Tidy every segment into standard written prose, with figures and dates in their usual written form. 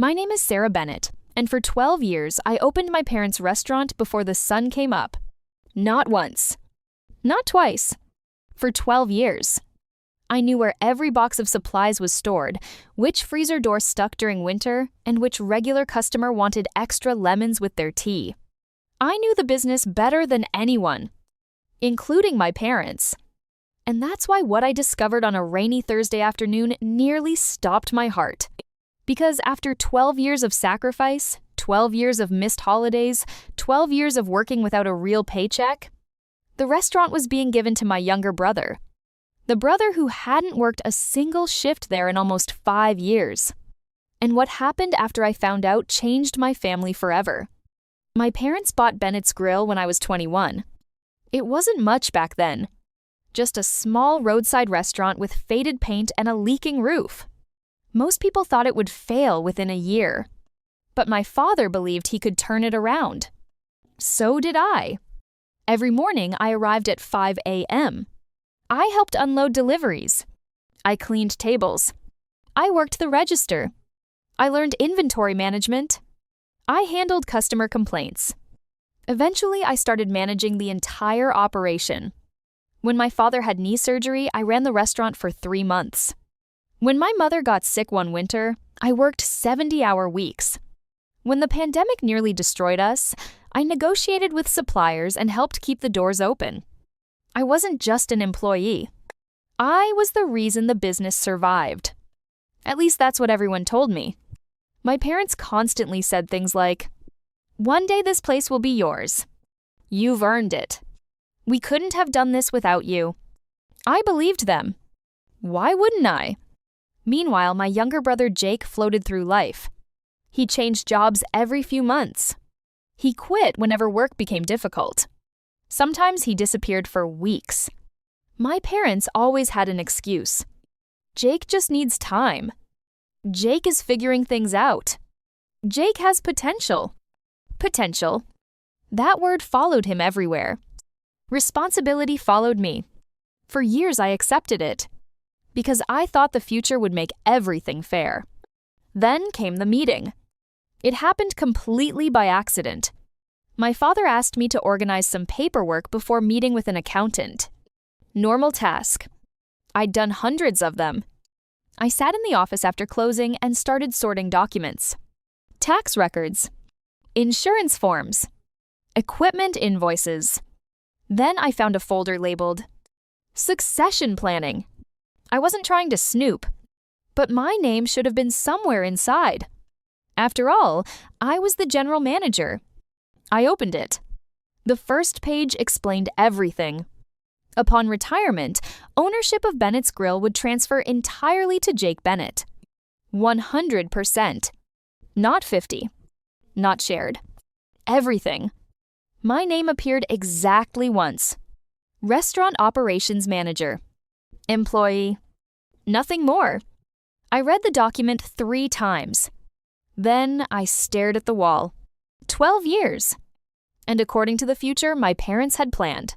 My name is Sarah Bennett, and for 12 years I opened my parents' restaurant before the sun came up. Not once. Not twice. For 12 years. I knew where every box of supplies was stored, which freezer door stuck during winter, and which regular customer wanted extra lemons with their tea. I knew the business better than anyone, including my parents. And that's why what I discovered on a rainy Thursday afternoon nearly stopped my heart. Because after 12 years of sacrifice, 12 years of missed holidays, 12 years of working without a real paycheck, the restaurant was being given to my younger brother. The brother who hadn't worked a single shift there in almost 5 years. And what happened after I found out changed my family forever. My parents bought Bennett's Grill when I was 21. It wasn't much back then. Just a small roadside restaurant with faded paint and a leaking roof. Most people thought it would fail within a year. But my father believed he could turn it around. So did I. Every morning I arrived at 5 a.m. I helped unload deliveries. I cleaned tables. I worked the register. I learned inventory management. I handled customer complaints. Eventually, I started managing the entire operation. When my father had knee surgery, I ran the restaurant for 3 months. When my mother got sick one winter, I worked 70-hour weeks. When the pandemic nearly destroyed us, I negotiated with suppliers and helped keep the doors open. I wasn't just an employee. I was the reason the business survived. At least that's what everyone told me. My parents constantly said things like, "One day this place will be yours. You've earned it. We couldn't have done this without you." I believed them. Why wouldn't I? Meanwhile, my younger brother Jake floated through life. He changed jobs every few months. He quit whenever work became difficult. Sometimes he disappeared for weeks. My parents always had an excuse. Jake just needs time. Jake is figuring things out. Jake has potential. Potential. That word followed him everywhere. Responsibility followed me. For years I accepted it, because I thought the future would make everything fair. Then came the meeting. It happened completely by accident. My father asked me to organize some paperwork before meeting with an accountant. Normal task. I'd done hundreds of them. I sat in the office after closing and started sorting documents. Tax records. Insurance forms. Equipment invoices. Then I found a folder labeled Succession Planning. I wasn't trying to snoop, but my name should have been somewhere inside. After all, I was the general manager. I opened it. The first page explained everything. Upon retirement, ownership of Bennett's Grill would transfer entirely to Jake Bennett. 100%. Not 50. Not shared. Everything. My name appeared exactly once. Restaurant Operations Manager. Employee. Nothing more. I read the document 3 times. Then I stared at the wall. 12 years. And according to the future my parents had planned.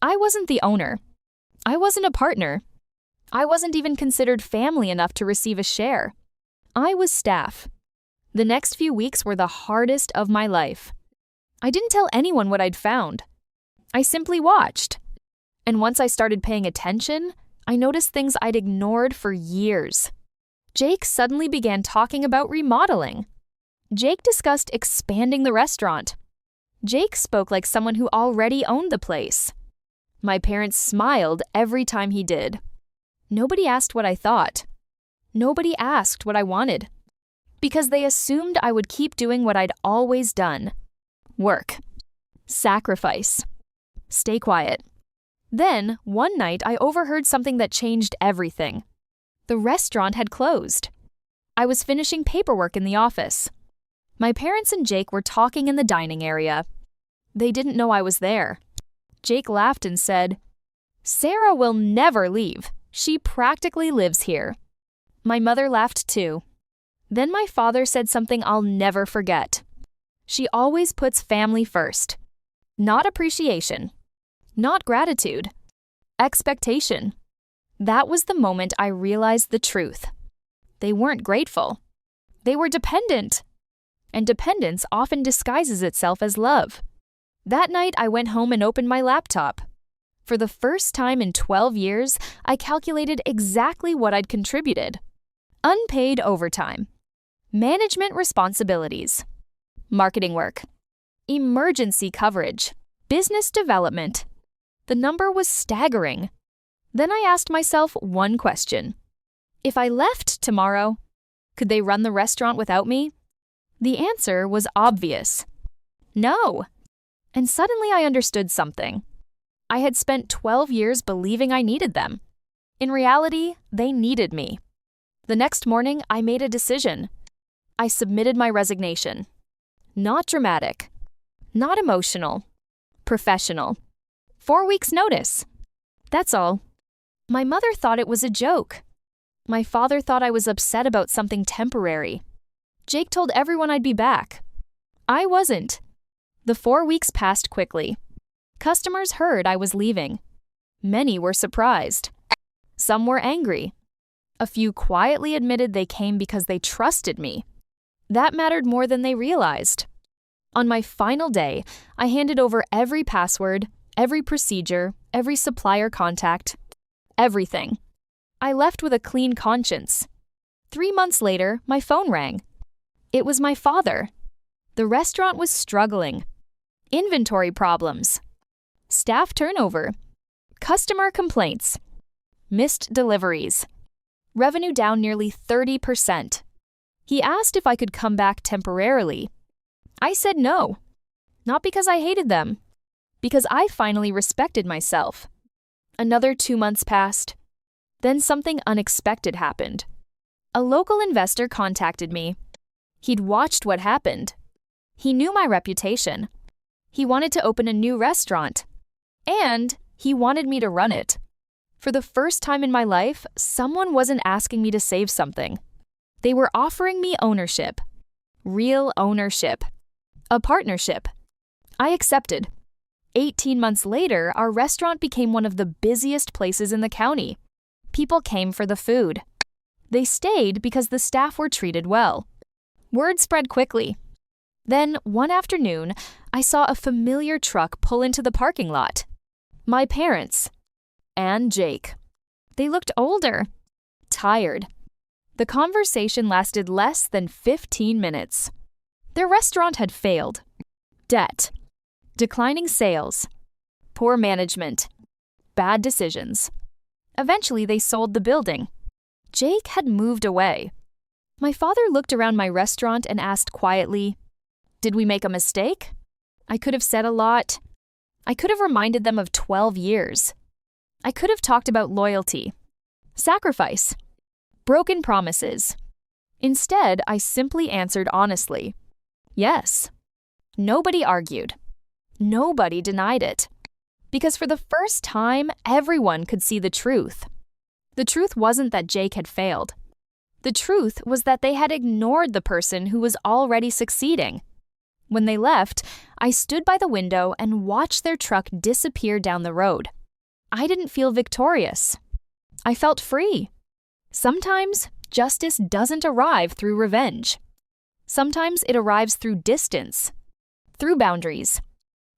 I wasn't the owner. I wasn't a partner. I wasn't even considered family enough to receive a share. I was staff. The next few weeks were the hardest of my life. I didn't tell anyone what I'd found. I simply watched. And once I started paying attention, I noticed things I'd ignored for years. Jake suddenly began talking about remodeling. Jake discussed expanding the restaurant. Jake spoke like someone who already owned the place. My parents smiled every time he did. Nobody asked what I thought. Nobody asked what I wanted. Because they assumed I would keep doing what I'd always done. Work. Sacrifice. Stay quiet. Then, one night, I overheard something that changed everything. The restaurant had closed. I was finishing paperwork in the office. My parents and Jake were talking in the dining area. They didn't know I was there. Jake laughed and said, "Sarah will never leave. She practically lives here." My mother laughed too. Then my father said something I'll never forget. She always puts family first. Not appreciation. Not gratitude. Expectation. That was the moment I realized the truth. They weren't grateful. They were dependent. And dependence often disguises itself as love. That night, I went home and opened my laptop. For the first time in 12 years, I calculated exactly what I'd contributed. Unpaid overtime, management responsibilities, marketing work, emergency coverage, business development. The number was staggering. Then I asked myself one question. If I left tomorrow, could they run the restaurant without me? The answer was obvious. No. And suddenly I understood something. I had spent 12 years believing I needed them. In reality, they needed me. The next morning, I made a decision. I submitted my resignation. Not dramatic. Not emotional. Professional. 4 weeks' notice. That's all. My mother thought it was a joke. My father thought I was upset about something temporary. Jake told everyone I'd be back. I wasn't. The 4 weeks passed quickly. Customers heard I was leaving. Many were surprised. Some were angry. A few quietly admitted they came because they trusted me. That mattered more than they realized. On my final day, I handed over every password, every procedure, every supplier contact, everything. I left with a clean conscience. 3 months later, my phone rang. It was my father. The restaurant was struggling. Inventory problems. Staff turnover. Customer complaints. Missed deliveries. Revenue down nearly 30%. He asked if I could come back temporarily. I said no. Not because I hated them. Because I finally respected myself. Another 2 months passed. Then something unexpected happened. A local investor contacted me. He'd watched what happened. He knew my reputation. He wanted to open a new restaurant. And he wanted me to run it. For the first time in my life, someone wasn't asking me to save something. They were offering me ownership. Real ownership. A partnership. I accepted. 18 months later, our restaurant became one of the busiest places in the county. People came for the food. They stayed because the staff were treated well. Word spread quickly. Then, one afternoon, I saw a familiar truck pull into the parking lot. My parents. And Jake. They looked older. Tired. The conversation lasted less than 15 minutes. Their restaurant had failed. Debt. Declining sales. Poor management. Bad decisions. Eventually, they sold the building. Jake had moved away. My father looked around my restaurant and asked quietly, "Did we make a mistake?" I could have said a lot. I could have reminded them of 12 years. I could have talked about loyalty, sacrifice, broken promises. Instead, I simply answered honestly, yes. Nobody argued. Nobody denied it. Because for the first time, everyone could see the truth. The truth wasn't that Jake had failed. The truth was that they had ignored the person who was already succeeding. When they left, I stood by the window and watched their truck disappear down the road. I didn't feel victorious. I felt free. Sometimes justice doesn't arrive through revenge. Sometimes it arrives through distance, through boundaries,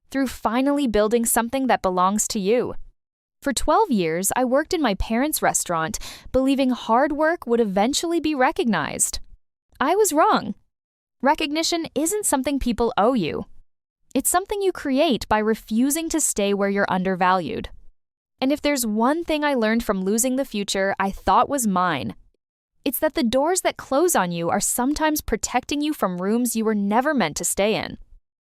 through finally building something that belongs to you. For 12 years, I worked in my parents' restaurant, believing hard work would eventually be recognized. I was wrong. Recognition isn't something people owe you. It's something you create by refusing to stay where you're undervalued. And if there's one thing I learned from losing the future I thought was mine, it's that the doors that close on you are sometimes protecting you from rooms you were never meant to stay in.